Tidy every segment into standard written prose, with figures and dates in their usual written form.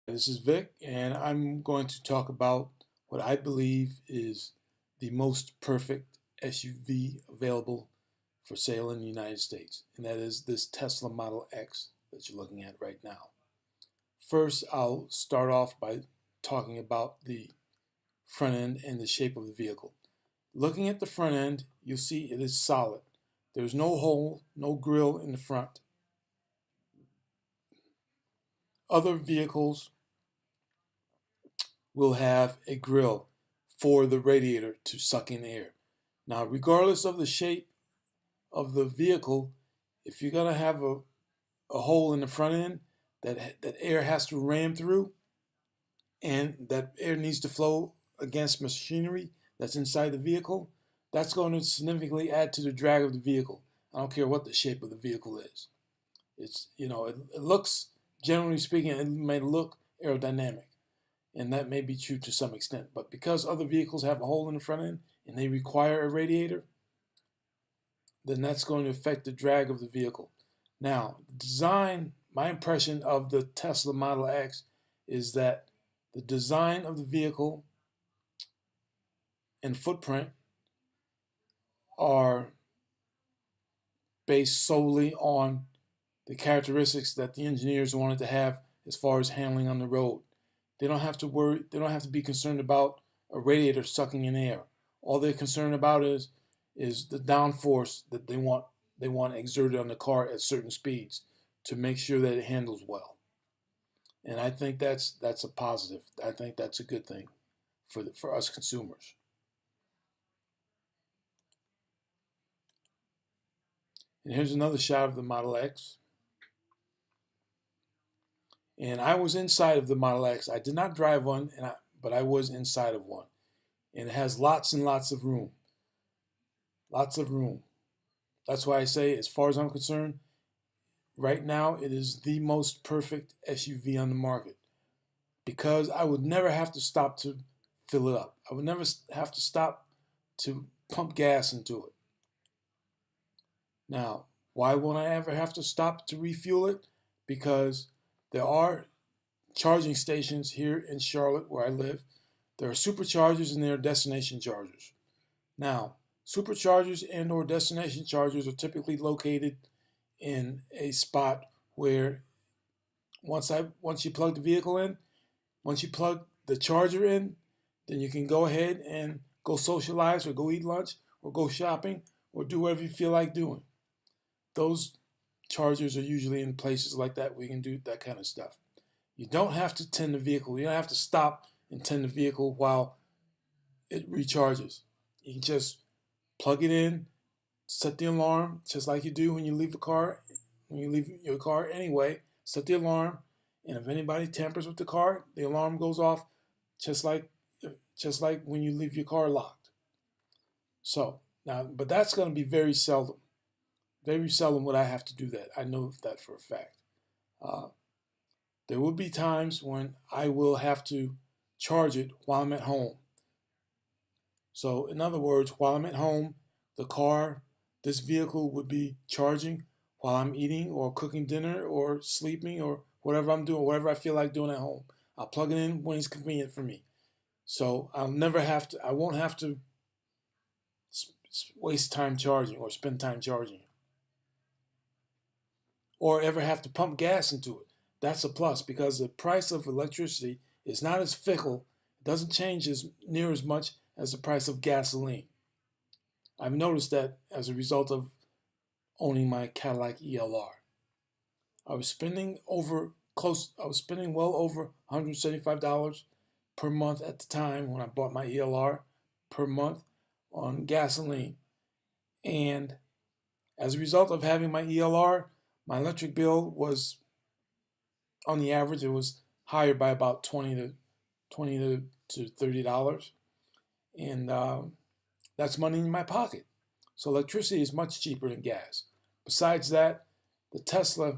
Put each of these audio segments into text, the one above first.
This is Vic, and I'm going to talk about what I believe is the most perfect SUV available for sale in the United States, and that is this Tesla Model X that you're looking at right now. First, I'll start off by talking about the front end and the shape of the vehicle. Looking at the front end, you'll see it is solid. There's no hole, no grill in the front. Other vehicles will have a grill for the radiator to suck in air. Now, regardless of the shape of the vehicle, if you're going to have a hole in the front end that air has to ram through, and that air needs to flow against machinery that's inside the vehicle, that's going to significantly add to the drag of the vehicle. I don't care what the shape of the vehicle is. It looks, generally speaking, it may look aerodynamic, and that may be true to some extent. But because other vehicles have a hole in the front end and they require a radiator, then that's going to affect the drag of the vehicle. Now, design, my impression of the Tesla Model X is that the design of the vehicle and footprint are based solely on the characteristics that the engineers wanted to have as far as handling on the road. They don't have to worry, they don't have to be concerned about a radiator sucking in air. All they're concerned about is the downforce that they want exerted on the car at certain speeds to make sure that it handles well. And I think that's a positive. I think that's a good thing for us consumers. And here's another shot of the Model X. And I was inside of the Model X. I did not drive one, but I was inside of one. And it has lots and lots of room. Lots of room. That's why I say, as far as I'm concerned, right now it is the most perfect SUV on the market, because I would never have to stop to fill it up. I would never have to stop to pump gas into it. Now, why won't I ever have to stop to refuel it? Because there are charging stations here in Charlotte where I live. There are superchargers and there are destination chargers. Now, superchargers and or destination chargers are typically located in a spot where once you plug the vehicle in, once you plug the charger in, then you can go ahead and go socialize or go eat lunch or go shopping or do whatever you feel like doing. Those chargers are usually in places like that where you can do that kind of stuff. You don't have to tend the vehicle. You don't have to stop and tend the vehicle while it recharges. You can just plug it in, set the alarm, just like you do when you leave the car. When you leave your car anyway, set the alarm, and if anybody tampers with the car, the alarm goes off, just like when you leave your car locked. So now, but that's going to be very seldom. Very seldom would I have to do that. I know that for a fact. There will be times when I will have to charge it while I'm at home. So in other words, while I'm at home, this vehicle would be charging while I'm eating or cooking dinner or sleeping or whatever I'm doing, whatever I feel like doing at home. I'll plug it in when it's convenient for me. So I won't have to waste time charging or spend time charging or ever have to pump gas into it. That's a plus, because the price of electricity is not as fickle. It doesn't change near as much as the price of gasoline. I've noticed that as a result of owning my Cadillac ELR. I was spending well over $175 per month at the time when I bought my ELR per month on gasoline. And as a result of having my ELR, my electric bill was, on the average, it was higher by about $20 to $30, and that's money in my pocket. So electricity is much cheaper than gas. Besides that, the Teslas,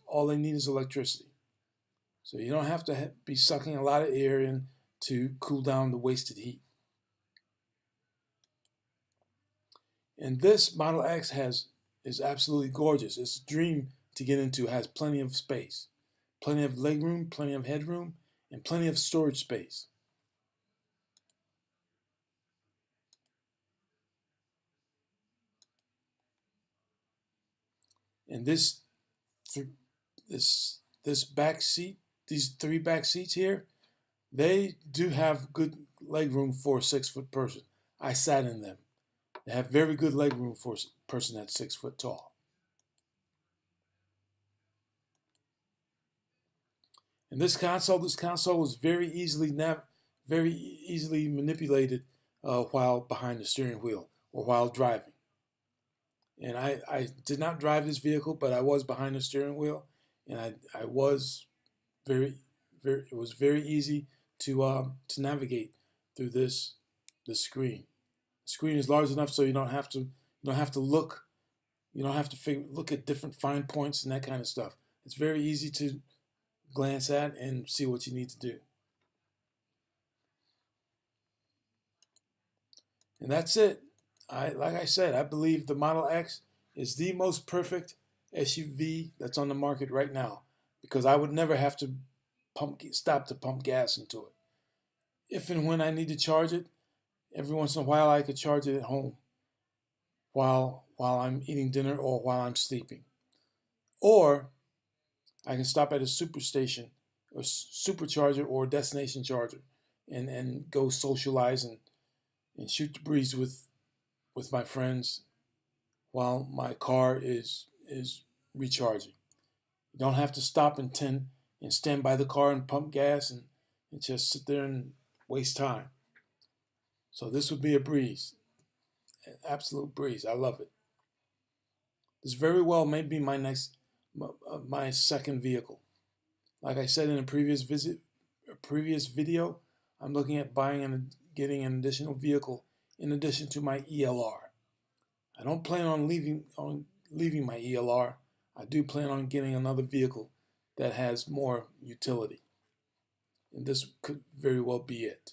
all they need is electricity. So you don't have to be sucking a lot of air in to cool down the wasted heat. And this Model X is absolutely gorgeous. It's a dream to get into. It has plenty of space, plenty of legroom, plenty of headroom, and plenty of storage space. And this back seat, these 3 back seats here, they do have good leg room for a 6-foot person. I sat in them. They have very good leg room for a person that's 6 foot tall. And this console is very easily manipulated while behind the steering wheel or while driving. And I did not drive this vehicle, but I was behind the steering wheel, and I was it was very easy to navigate through the screen. The screen is large enough so you don't have to look at different fine points and that kind of stuff. It's very easy to glance at and see what you need to do. And that's it. Like I said, I believe the Model X is the most perfect SUV that's on the market right now, because I would never have to stop to pump gas into it. If and when I need to charge it, every once in a while I could charge it at home while I'm eating dinner or while I'm sleeping. Or I can stop at a superstation or supercharger or destination charger and go socialize and shoot the breeze with my friends while my car is recharging. You don't have to stop and stand by the car and pump gas and just sit there and waste time. So this would be a breeze, an absolute breeze. I love it. This very well may be my second vehicle. Like I said in a previous video, I'm looking at buying and getting an additional vehicle in addition to my ELR. I don't plan on leaving my ELR. I do plan on getting another vehicle that has more utility. And this could very well be it.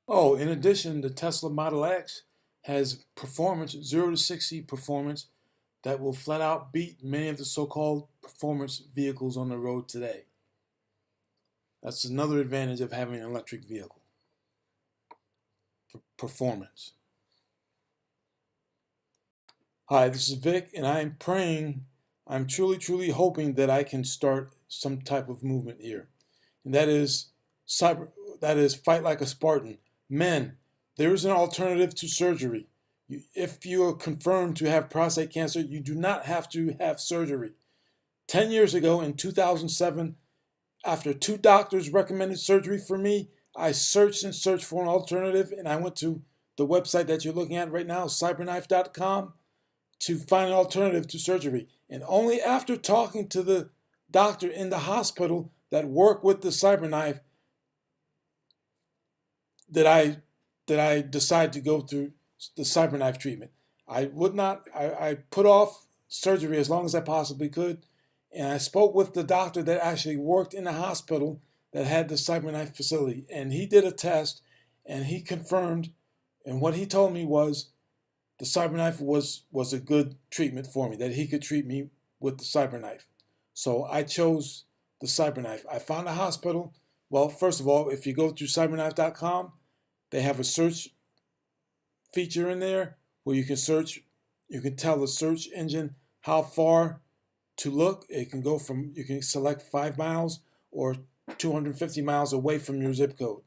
Oh, in addition, the Tesla Model X has performance, 0 to 60 performance, that will flat out beat many of the so-called performance vehicles on the road today. That's another advantage of having an electric vehicle. Performance. Hi, this is Vic, and I'm truly hoping that I can start some type of movement here. And that is fight like a Spartan. Men, there is an alternative to surgery. If you are confirmed to have prostate cancer, you do not have to have surgery. 10 years ago, in 2007, after 2 doctors recommended surgery for me, I searched for an alternative, and I went to the website that you're looking at right now, cyberknife.com, to find an alternative to surgery. And only after talking to the doctor in the hospital that worked with the CyberKnife did I decide to go through the CyberKnife treatment. I put off surgery as long as I possibly could, and I spoke with the doctor that actually worked in the hospital that had the CyberKnife facility, and he did a test, and he confirmed, and what he told me was the CyberKnife was a good treatment for me, that he could treat me with the CyberKnife. So I chose the CyberKnife. I found a hospital. Well, first of all, if you go to cyberknife.com, they have a search feature in there where you can search. You can tell the search engine how far to look. You can select 5 miles or 250 miles away from your zip code.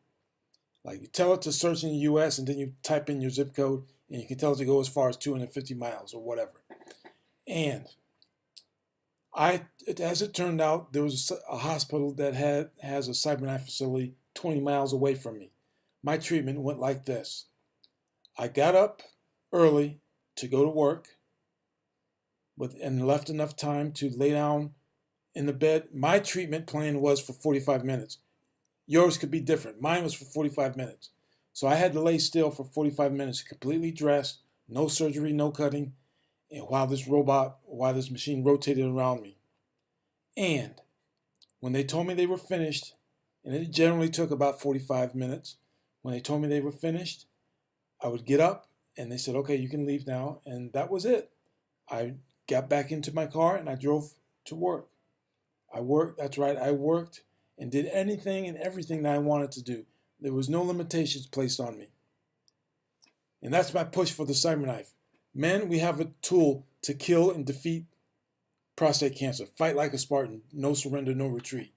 Like, you tell it to search in the US and then you type in your zip code and you can tell it to go as far as 250 miles or whatever. And as it turned out, there was a hospital that has a CyberKnife facility 20 miles away from me. My treatment went like this. I got up early to go to work and left enough time to lay down in the bed. My treatment plan was for 45 minutes. Yours could be different. Mine was for 45 minutes. So I had to lay still for 45 minutes, completely dressed, no surgery, no cutting, and while this machine rotated around me. And when they told me they were finished, and it generally took about 45 minutes, when they told me they were finished, I would get up and they said, okay, you can leave now. And that was it. I got back into my car and I drove to work. I worked, that's right, I worked and did anything and everything that I wanted to do. There was no limitations placed on me. And that's my push for the CyberKnife. Men, we have a tool to kill and defeat prostate cancer. Fight like a Spartan. No surrender, no retreat.